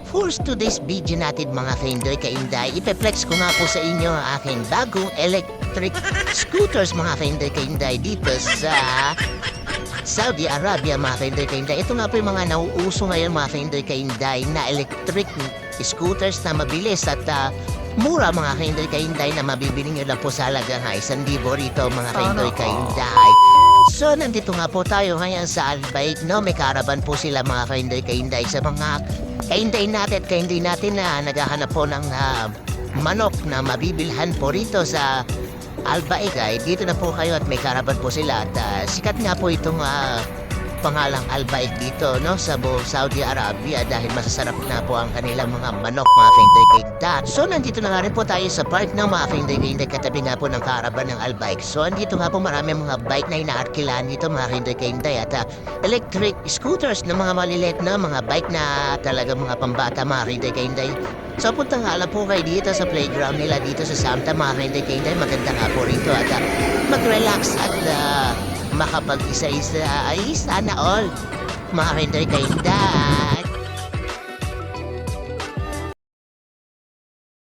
For today's video natin mga ka-Inday, ipeplex ko nga po sa inyo ang aking bagong electric scooters mga ka-Inday dito sa Saudi Arabia mga ka-Inday. Ito nga po yung mga nauuso ngayon mga ka-Inday na electric scooters na mabilis at mura mga ka-Inday na mabibili nyo lang po sa halagang 1,000 rito mga ka-Inday. So, nandito nga po tayo ngayon sa Albaik, no? May caravan po sila mga ka-Inday sa mga ka-Inday natin na naghahanap po ng manok na mabibilhan po rito sa Albaik. Dito na po kayo at may caravan po sila at sikat nga po itong pangalang Albaik dito, no? Sa buong Saudi Arabia dahil masasarap na po ang kanilang mga manok mga ka-Inday. So, nandito na nga rin po tayo sa park ng mga ka-Inday katabi nga po ng caravan ng Albaik. So, andito nga po marami mga bike na inaarkilan dito mga ka-Inday at electric scooters na mga maliliit na mga bike na talaga mga pambata mga ka-Inday. So, punta nga lang po kayo dito sa playground nila dito sa Samta mga ka-Inday. Maganda nga po rito at mag-relax at makapag-isa-isa ay sana all mga ka-Inday.